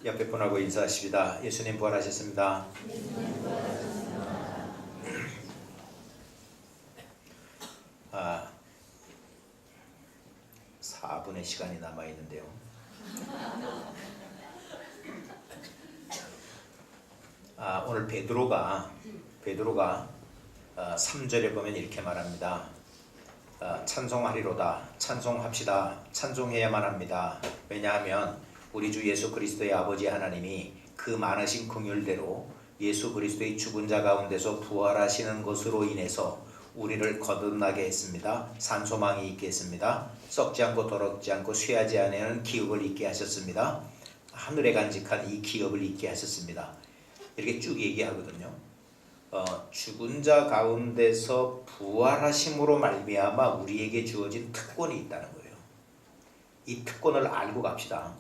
옆에 분하고 인사하십니다. 예수님 부활하셨습니다. 4분의 시간이 남아있는데요. 오늘 베드로가 3절에 보면 이렇게 말합니다. 찬송하리로다, 찬송합시다, 찬송해야만 합니다. 왜냐하면 우리 주 예수 그리스도의 아버지 하나님이 그 많으신 긍휼대로 예수 그리스도의 죽은 자 가운데서 부활하시는 것으로 인해서 우리를 거듭나게 했습니다. 산소망이 있게 했습니다. 썩지 않고 더럽지 않고 쇠하지 않는 기업을 있게 하셨습니다. 하늘에 간직한 이 기업을 있게 하셨습니다. 이렇게 쭉 얘기하거든요. 죽은 자 가운데서 부활하심으로 말미암아 우리에게 주어진 특권이 있다는 거예요. 이 특권을 알고 갑시다.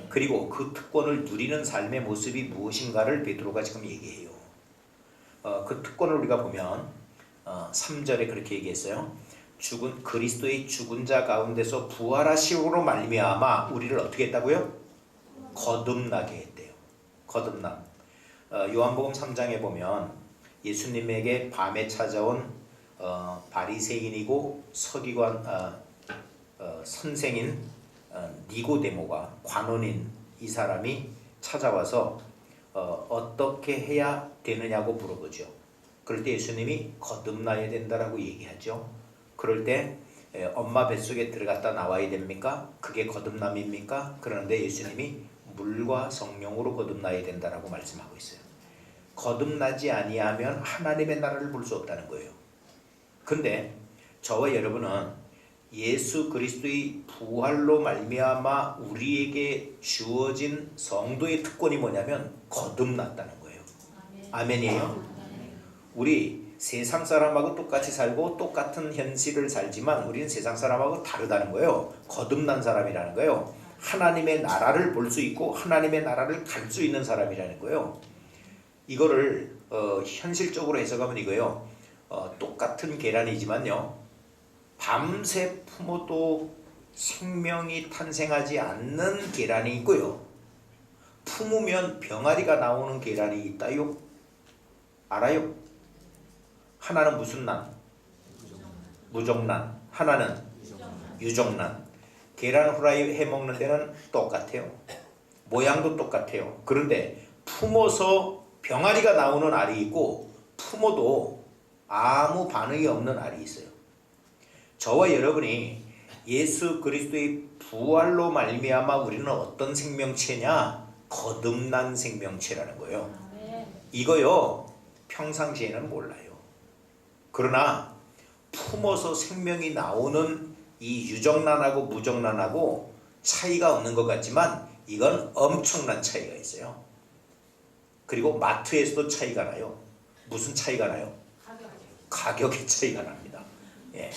그리고 그 특권을 누리는 삶의 모습이 무엇인가를 베드로가 지금 얘기해요. 그 특권을 우리가 보면 3절에 그렇게 얘기했어요. 그리스도의 죽은 자 가운데서 부활하심으로 말미암아 우리를 어떻게 했다고요? 거듭나게 했대요. 거듭남. 요한복음 3장에 보면 예수님에게 밤에 찾아온 바리새인이고 서기관 선생인 니고데모가 관원인 이 사람이 찾아와서 어떻게 해야 되느냐고 물어보죠. 그럴 때 예수님이 거듭나야 된다라고 얘기하죠. 그럴 때 엄마 뱃속에 들어갔다 나와야 됩니까? 그게 거듭남입니까? 그런데 예수님이 물과 성령으로 거듭나야 된다라고 말씀하고 있어요. 거듭나지 아니하면 하나님의 나라를 볼 수 없다는 거예요. 근데 저와 여러분은 예수 그리스도의 부활로 말미암아 우리에게 주어진 성도의 특권이 뭐냐면 거듭났다는 거예요. 아멘이에요. 우리 세상 사람하고 똑같이 살고 똑같은 현실을 살지만 우리는 세상 사람하고 다르다는 거예요. 거듭난 사람이라는 거예요. 하나님의 나라를 볼 수 있고 하나님의 나라를 갈 수 있는 사람이라는 거예요. 이거를 현실적으로 해석하면 이거예요. 똑같은 계란이지만요, 밤새 품어도 생명이 탄생하지 않는 계란이 있고요, 품으면 병아리가 나오는 계란이 있다요. 알아요? 하나는 무슨 난? 무정란. 하나는 유정란. 계란 후라이 해먹는 데는 똑같아요. 모양도 똑같아요. 그런데 품어서 병아리가 나오는 알이 있고 품어도 아무 반응이 없는 알이 있어요. 저와 여러분이 예수 그리스도의 부활로 말미암아 우리는 어떤 생명체냐? 거듭난 생명체라는 거예요. 이거요 평상시에는 몰라요. 그러나 품어서 생명이 나오는 이 유정란하고 무정란하고 차이가 없는 것 같지만 이건 엄청난 차이가 있어요. 그리고 마트에서도 차이가 나요. 무슨 차이가 나요? 가격의 차이가 납니다. 예.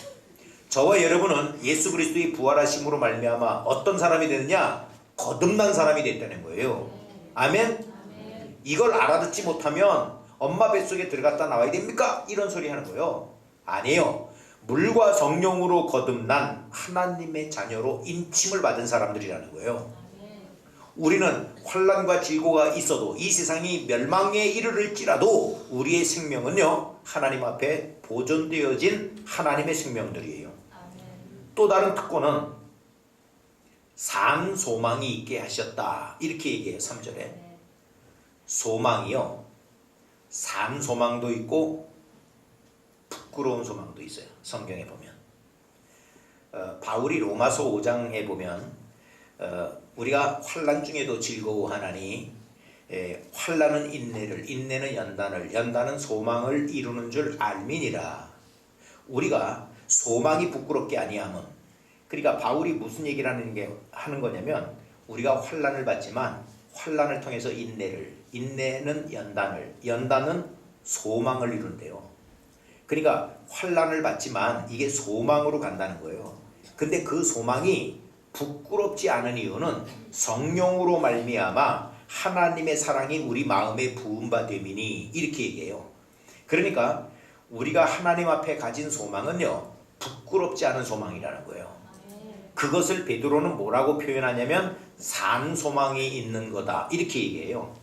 저와 여러분은 예수 그리스도의 부활하심으로 말미암아 어떤 사람이 되느냐? 거듭난 사람이 됐다는 거예요. 아멘? 이걸 알아듣지 못하면 엄마 뱃속에 들어갔다 나와야 됩니까? 이런 소리 하는 거예요. 아니에요. 물과 성령으로 거듭난 하나님의 자녀로 인침을 받은 사람들이라는 거예요. 우리는 환난과 질고가 있어도 이 세상이 멸망에 이르를지라도 우리의 생명은요 하나님 앞에 보존되어진 하나님의 생명들이에요. 또 다른 특권은 산 소망이 있게 하셨다 이렇게 얘기해요. 3절에 소망이요 산 소망도 있고 부끄러운 소망도 있어요. 성경에 보면 바울이 로마서 5장에 보면 우리가 환난 중에도 즐거워하나니 환난은 인내를, 인내는 연단을, 연단은 소망을 이루는 줄 알미니라. 우리가 소망이 부끄럽게 아니하면, 그러니까 바울이 무슨 얘기를 하는 거냐면 우리가 환난을 받지만 환난을 통해서 인내를, 인내는 연단을, 연단은 소망을 이룬대요. 그러니까 환난을 받지만 이게 소망으로 간다는 거예요. 근데 그 소망이 부끄럽지 않은 이유는 성령으로 말미암아 하나님의 사랑이 우리 마음에 부은 바 됨이니 이렇게 얘기해요. 그러니까 우리가 하나님 앞에 가진 소망은요 부끄럽지 않은 소망이라는 거예요. 그것을 베드로는 뭐라고 표현하냐면 산 소망이 있는 거다 이렇게 얘기해요.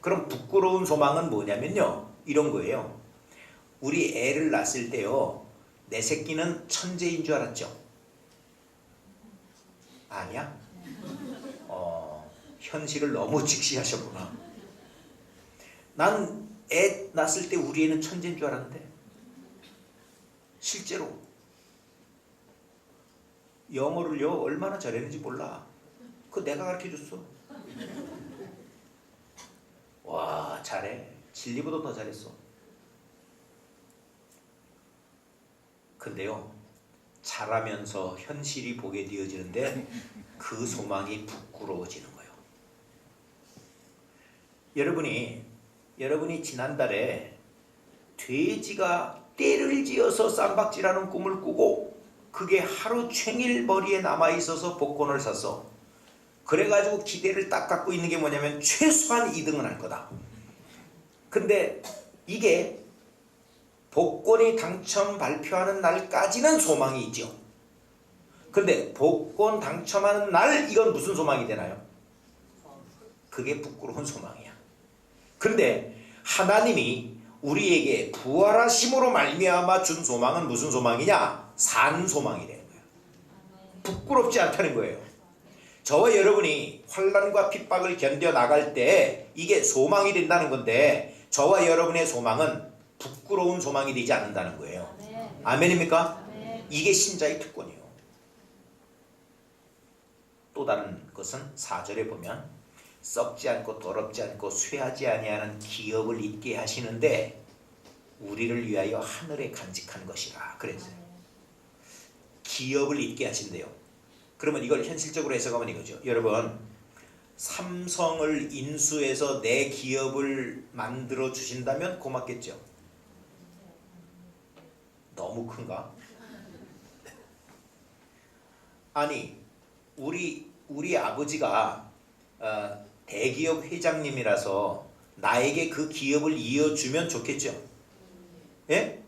그럼 부끄러운 소망은 뭐냐면요, 이런 거예요. 우리 애를 낳았을 때요, 내 새끼는 천재인 줄 알았죠? 아니야? 현실을 너무 직시하셨구나. 난 애 낳았을 때 우리 애는 천재인 줄 알았는데 실제로 영어를요 얼마나 잘했는지 몰라. 그거 내가 가르쳐줬어. 와, 잘해. 진리보다 더 잘했어. 근데요, 자라면서 현실이 보게 되어지는데 그 소망이 부끄러워지는 거예요. 여러분이 지난달에 돼지가 떼를 지어서 쌈박질하는 꿈을 꾸고 그게 하루 종일 머리에 남아있어서 복권을 샀어. 그래가지고 기대를 딱 갖고 있는 게 뭐냐면 최소한 2등은 할 거다. 근데 이게 복권이 당첨 발표하는 날까지는 소망이 있죠. 근데 복권 당첨하는 날 이건 무슨 소망이 되나요? 그게 부끄러운 소망이야. 근데 하나님이 우리에게 부활하심으로 말미암아 준 소망은 무슨 소망이냐? 산 소망이 되는 거예요. 부끄럽지 않다는 거예요. 저와 여러분이 환난과 핍박을 견뎌 나갈 때 이게 소망이 된다는 건데, 저와 여러분의 소망은 부끄러운 소망이 되지 않는다는 거예요. 아멘입니까? 이게 신자의 특권이에요. 또 다른 것은 4절에 보면 썩지 않고 더럽지 않고 쇠하지 아니하는 기업을 잊게 하시는데 우리를 위하여 하늘에 간직한 것이라 그랬어요. 기업을 잊게 하신대요. 그러면 이걸 현실적으로 해석하면 이거죠. 여러분, 삼성을 인수해서 내 기업을 만들어 주신다면 고맙겠죠. 너무 큰가? 아니, 우리 아버지가 대기업 회장님이라서 나에게 그 기업을 이어주면 좋겠죠. 예?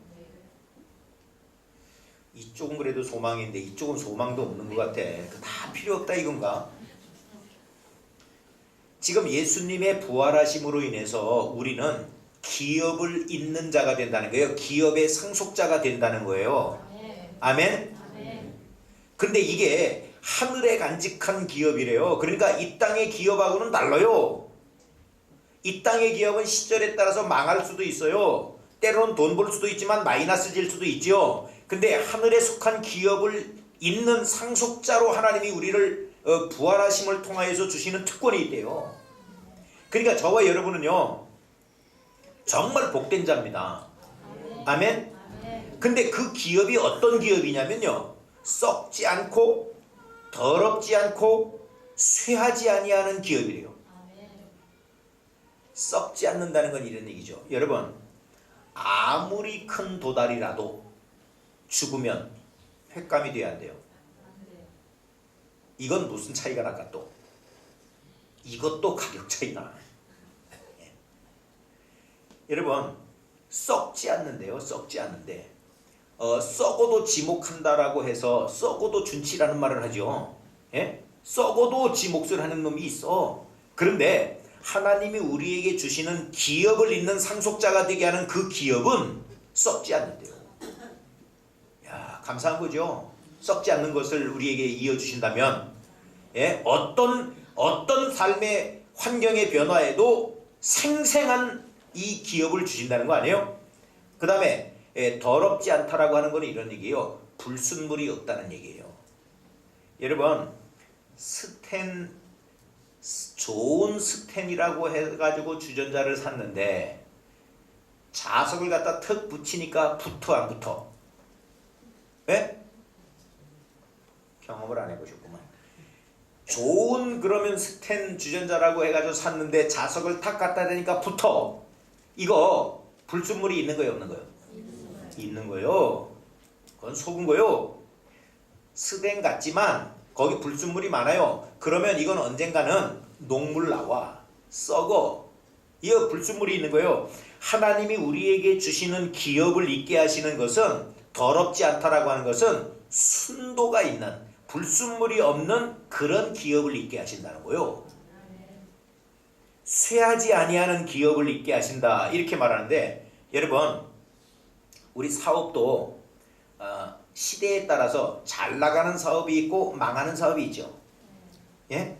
이쪽은 그래도 소망인데 이쪽은 소망도 없는 것 같아. 다 필요 없다 이건가? 지금 예수님의 부활하심으로 인해서 우리는 기업을 잇는 자가 된다는 거예요. 기업의 상속자가 된다는 거예요. 아멘? 근데 이게 하늘에 간직한 기업이래요. 그러니까 이 땅의 기업하고는 달라요. 이 땅의 기업은 시절에 따라서 망할 수도 있어요. 때로는 돈 벌 수도 있지만 마이너스 질 수도 있죠. 근데 하늘에 속한 기업을 잇는 상속자로 하나님이 우리를 부활하심을 통하여서 주시는 특권이 있대요. 그러니까 저와 여러분은요 정말 복된 자입니다. 아멘? 근데 그 기업이 어떤 기업이냐면요, 썩지 않고 더럽지 않고 쇠하지 아니하는 기업이래요. 썩지 않는다는 건 이런 얘기죠. 여러분, 아무리 큰 도다리라도 죽으면 횟감이 돼야 한대요. 이건 무슨 차이가 날까? 또 이것도 가격 차이나. 여러분, 썩지 않는데요, 썩지 않는데 썩어도 지목한다라고 해서 썩어도 준치라는 말을 하죠. 예? 썩어도 지 몫을 하는 놈이 있어. 그런데 하나님이 우리에게 주시는 기업을 잇는 상속자가 되게 하는 그 기업은 썩지 않는데요. 야, 감사한 거죠. 썩지 않는 것을 우리에게 이어주신다면, 예? 어떤 삶의 환경의 변화에도 생생한 이 기업을 주신다는 거 아니에요? 그 다음에 더럽지 않다라고 하는 건 이런 얘기예요. 불순물이 없다는 얘기예요. 여러분, 좋은 스텐이라고 해가지고 주전자를 샀는데 자석을 갖다 턱 붙이니까 붙어 안 붙어? 예? 경험을 안 해보셨구만. 좋은 그러면 스텐 주전자라고 해가지고 샀는데 자석을 탁 갖다 대니까 붙어. 이거 불순물이 있는 거예요, 없는 거예요? 있는 거예요. 그건 속은 거예요. 스텐 같지만 거기 불순물이 많아요. 그러면 이건 언젠가는 녹물 나와, 썩어. 이거 불순물이 있는 거예요. 하나님이 우리에게 주시는 기업을 잊게 하시는 것은, 더럽지 않다라고 하는 것은 순도가 있는, 불순물이 없는 그런 기업을 있게 하신다는 거예요. 쇠하지 아니하는 기업을 있게 하신다 이렇게 말하는데, 여러분 우리 사업도 시대에 따라서 잘 나가는 사업이 있고 망하는 사업이 있죠. 예?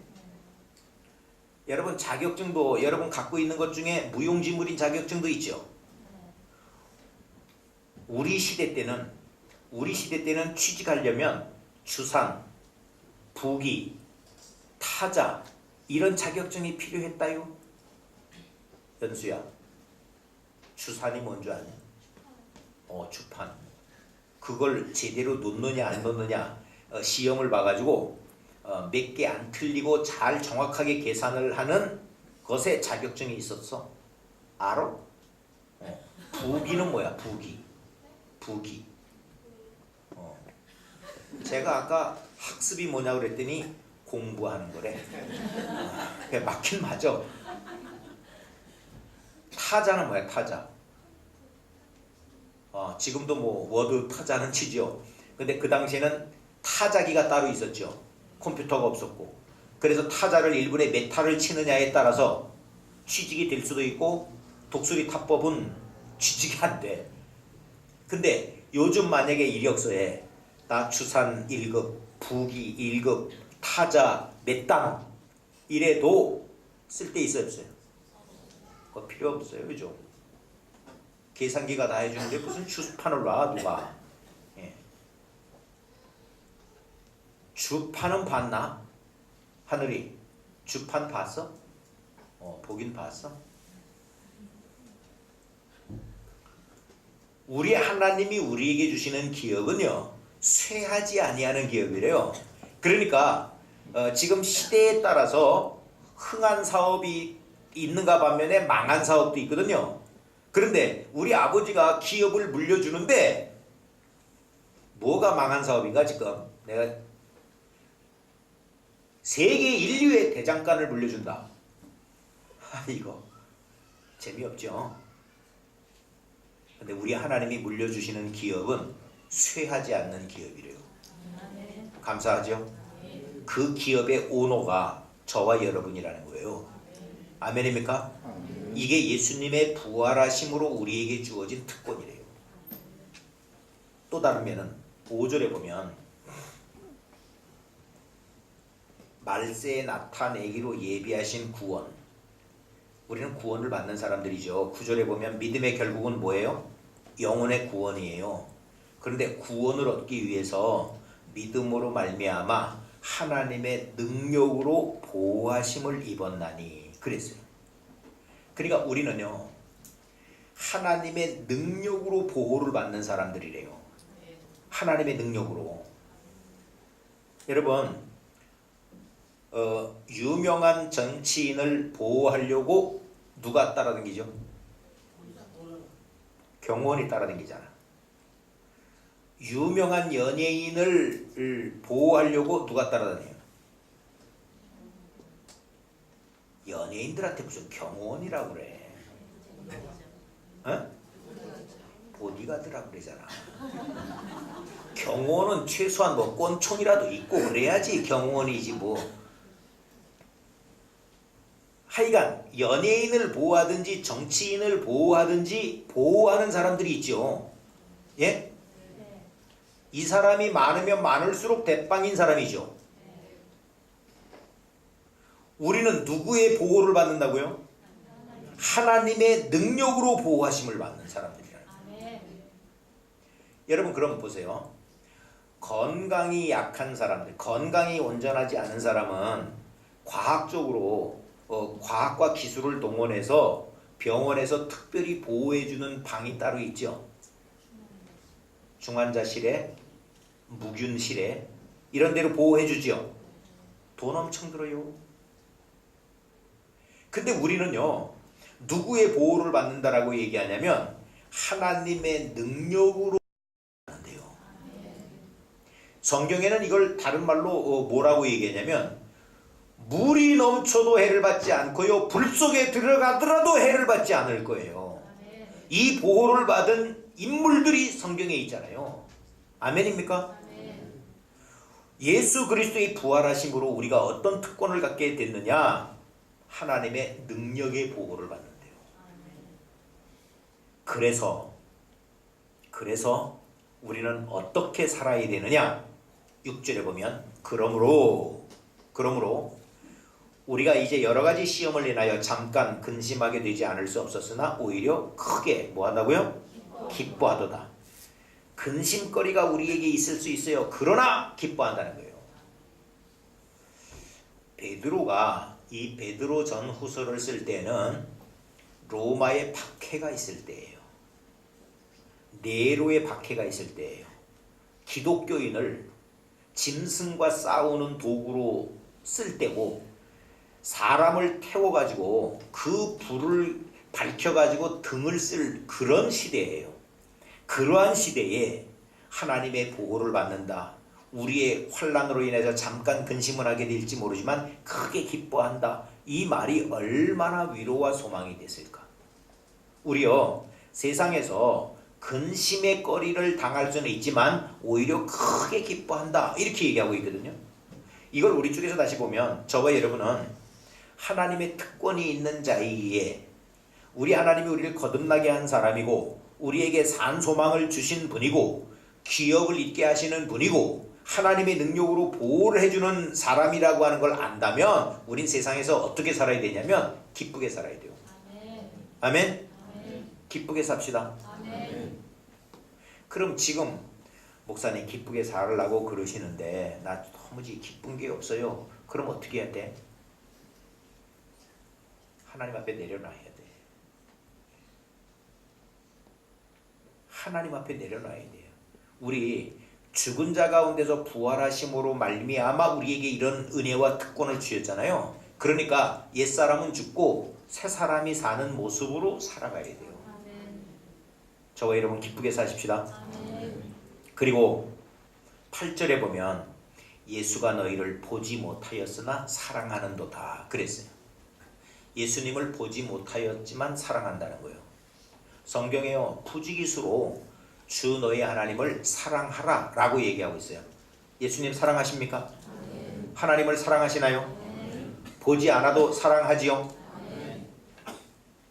여러분 자격증도 여러분 갖고 있는 것 중에 무용지물인 자격증도 있죠. 우리 시대 때는 취직하려면 주산, 부기, 타자 이런 자격증이 필요했다요. 연수야, 주산이 뭔지 아냐? 주판. 그걸 제대로 놓느냐 안 놓느냐 시험을 봐가지고 몇 개 안 틀리고 잘 정확하게 계산을 하는 것에 자격증이 있었어. 알아? 부기는 뭐야? 부기. 제가 아까 학습이 뭐냐고 그랬더니 공부하는 거래. 맞긴 맞아. 타자는 뭐야? 타자. 지금도 뭐 워드 타자는 치죠. 근데 그 당시에는 타자기가 따로 있었죠. 컴퓨터가 없었고. 그래서 타자를 1분에 몇 타를 치느냐에 따라서 취직이 될 수도 있고 독수리 타법은 취직이 안 돼. 근데 요즘 만약에 이력서에 나 주산 1급, 부기 1급, 타자 몇 당 이래도 쓸데 있어요 없어요? 그거 필요 없어요. 그죠? 계산기가 다 해주는데 무슨 주판을 놔 누가. 예. 주판은 봤나? 하늘이 주판 봤어? 보긴 봤어? 우리 하나님이 우리에게 주시는 기업은요 쇠하지 아니하는 기업이래요. 그러니까 지금 시대에 따라서 흥한 사업이 있는가 반면에 망한 사업도 있거든요. 그런데 우리 아버지가 기업을 물려주는데 뭐가 망한 사업인가? 지금 내가 세계 인류의 대장간을 물려준다. 이거 재미없죠? 근데 우리 하나님이 물려주시는 기업은 쇠하지 않는 기업이래요. 감사하죠? 그 기업의 오너가 저와 여러분이라는 거예요. 아멘입니까? 이게 예수님의 부활하심으로 우리에게 주어진 특권이래요. 또 다른 면은 5절에 보면 말세에 나타내기로 예비하신 구원. 우리는 구원을 받는 사람들이죠. 9절에 보면 믿음의 결국은 뭐예요? 영혼의 구원이에요. 그런데 구원을 얻기 위해서 믿음으로 말미암아 하나님의 능력으로 보호하심을 입었나니 그랬어요. 그러니까 우리는요 하나님의 능력으로 보호를 받는 사람들이래요. 하나님의 능력으로. 여러분 유명한 정치인을 보호하려고 누가 따라다니죠? 경호원이 따라다니잖아. 유명한 연예인을 보호하려고 누가 따라다녀요? 연예인들한테 무슨 경호원이라고 그래. 보디가드라고 그러잖아. 경호원은 최소한 뭐 권총이라도 있고 그래야지 경호원이지 뭐. 하여간 연예인을 보호하든지 정치인을 보호하든지 보호하는 사람들이 있죠. 예? 이 사람이 많으면 많을수록 대빵인 사람이죠. 우리는 누구의 보호를 받는다고요? 하나님의 능력으로 보호하심을 받는 사람들이라는 거예요. 여러분 그럼 보세요. 건강이 약한 사람들, 건강이 온전하지 않은 사람은 과학적으로 과학과 기술을 동원해서 병원에서 특별히 보호해주는 방이 따로 있죠. 중환자실에, 무균실에 이런 데로 보호해주죠. 돈 엄청 들어요. 근데 우리는요 누구의 보호를 받는다라고 얘기하냐면 하나님의 능력으로 받는데요. 성경에는 이걸 다른 말로 뭐라고 얘기하냐면 물이 넘쳐도 해를 받지 않고요 불 속에 들어가더라도 해를 받지 않을 거예요. 이 보호를 받은 인물들이 성경에 있잖아요. 아멘입니까? 예수 그리스도의 부활하심으로 우리가 어떤 특권을 갖게 됐느냐? 하나님의 능력의 보호를 받는데요. 그래서 우리는 어떻게 살아야 되느냐? 6절에 보면 그러므로 우리가 이제 여러 가지 시험을 인하여 잠깐 근심하게 되지 않을 수 없었으나 오히려 크게 뭐 한다고요? 기뻐하도다. 근심거리가 우리에게 있을 수 있어요. 그러나 기뻐한다는 거예요. 베드로가 이 베드로 전후서를 쓸 때는 로마의 박해가 있을 때예요. 네로의 박해가 있을 때예요. 기독교인을 짐승과 싸우는 도구로 쓸 때고 사람을 태워가지고 그 불을 밝혀가지고 등을 쓸 그런 시대예요. 그러한 시대에 하나님의 보호를 받는다. 우리의 환난으로 인해서 잠깐 근심을 하게 될지 모르지만 크게 기뻐한다. 이 말이 얼마나 위로와 소망이 됐을까. 우리요 세상에서 근심의 거리를 당할 수는 있지만 오히려 크게 기뻐한다. 이렇게 얘기하고 있거든요. 이걸 우리 쪽에서 다시 보면 저와 여러분은 하나님의 특권이 있는 자이기에 우리 하나님이 우리를 거듭나게 한 사람이고 우리에게 산 소망을 주신 분이고 기업을 있게 하시는 분이고 하나님의 능력으로 보호를 해주는 사람이라고 하는 걸 안다면 우린 세상에서 어떻게 살아야 되냐면 기쁘게 살아야 돼요. 아멘? 기쁘게 삽시다. 그럼 지금 목사님 기쁘게 살으려고 그러시는데 나 도무지 기쁜 게 없어요. 그럼 어떻게 해야 돼? 하나님 앞에 내려놔야 돼. 하나님 앞에 내려놔야 돼요. 우리 죽은 자 가운데서 부활하심으로 말미암아 우리에게 이런 은혜와 특권을 주셨잖아요. 그러니까 옛사람은 죽고 새사람이 사는 모습으로 살아가야 돼요. 저와 여러분 기쁘게 사십시다. 그리고 8절에 보면 예수가 너희를 보지 못하였으나 사랑하는도다 그랬어요. 예수님을 보지 못하였지만 사랑한다는 거예요. 성경에요 부지기수로 주 너희 하나님을 사랑하라 라고 얘기하고 있어요. 예수님 사랑하십니까? 하나님을 사랑하시나요? 보지 않아도 사랑하지요?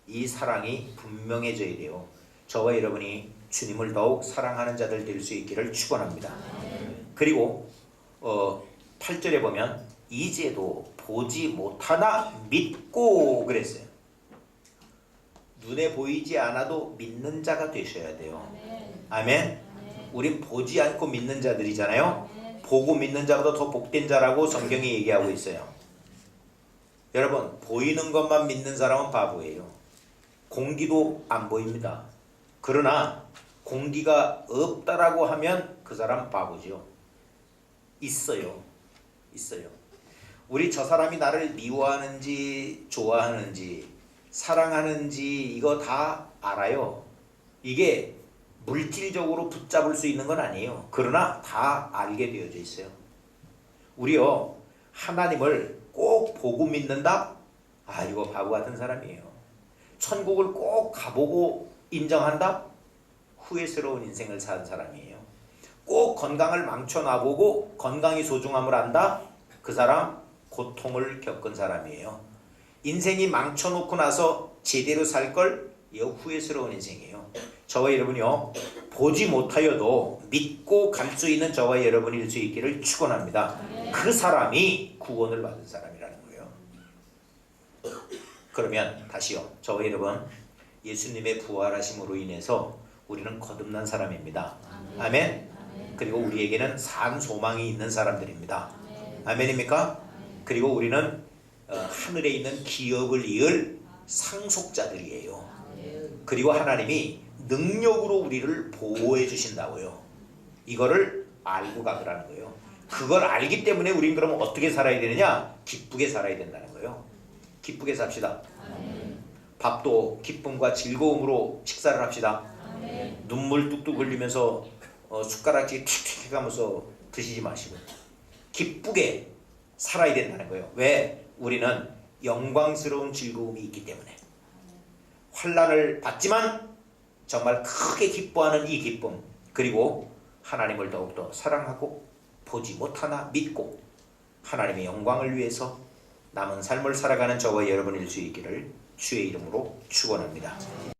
이 사랑이 분명해져야 돼요. 저와 여러분이 주님을 더욱 사랑하는 자들 될 수 있기를 축원합니다. 그리고 8절에 보면 이제도 보지 못하나 믿고 그랬어요. 눈에 보이지 않아도 믿는 자가 되셔야 돼요. 아멘. 우린 보지 않고 믿는 자들이잖아요. 보고 믿는 자보다 더 복된 자라고 성경이 얘기하고 있어요. 여러분 보이는 것만 믿는 사람은 바보예요. 공기도 안 보입니다. 그러나 공기가 없다라고 하면 그 사람 바보죠. 있어요. 우리 저 사람이 나를 미워하는지 좋아하는지 사랑하는지 이거 다 알아요. 이게 물질적으로 붙잡을 수 있는 건 아니에요. 그러나 다 알게 되어져 있어요. 우리요 하나님을 꼭 보고 믿는다? 아 이거 바보 같은 사람이에요. 천국을 꼭 가보고 인정한다? 후회스러운 인생을 산 사람이에요. 꼭 건강을 망쳐놔보고 건강이 소중함을 안다? 그 사람 고통을 겪은 사람이에요. 인생이 망쳐놓고 나서 제대로 살 걸 이거 후회스러운 인생이에요. 저와 여러분이요 보지 못하여도 믿고 갈 수 있는 저와 여러분일 수 있기를 축원합니다. 그 사람이 구원을 받은 사람이라는 거예요. 그러면 다시요 저와 여러분 예수님의 부활하심으로 인해서 우리는 거듭난 사람입니다. 아멘. 그리고 우리에게는 산 소망이 있는 사람들입니다. 아멘입니까? 그리고 우리는 하늘에 있는 기업을 이을 상속자들이에요. 그리고 하나님이 능력으로 우리를 보호해 주신다고요. 이거를 알고 가더라는 거예요. 그걸 알기 때문에 우린 그럼 어떻게 살아야 되느냐? 기쁘게 살아야 된다는 거예요. 기쁘게 삽시다. 밥도 기쁨과 즐거움으로 식사를 합시다. 눈물 뚝뚝 흘리면서 숟가락질 틱틱 해가면서 드시지 마시고 기쁘게 살아야 된다는 거예요. 왜? 우리는 영광스러운 즐거움이 있기 때문에. 환난을 받지만 정말 크게 기뻐하는 이 기쁨, 그리고 하나님을 더욱더 사랑하고 보지 못하나 믿고 하나님의 영광을 위해서 남은 삶을 살아가는 저와 여러분일 수 있기를 주의 이름으로 축원합니다.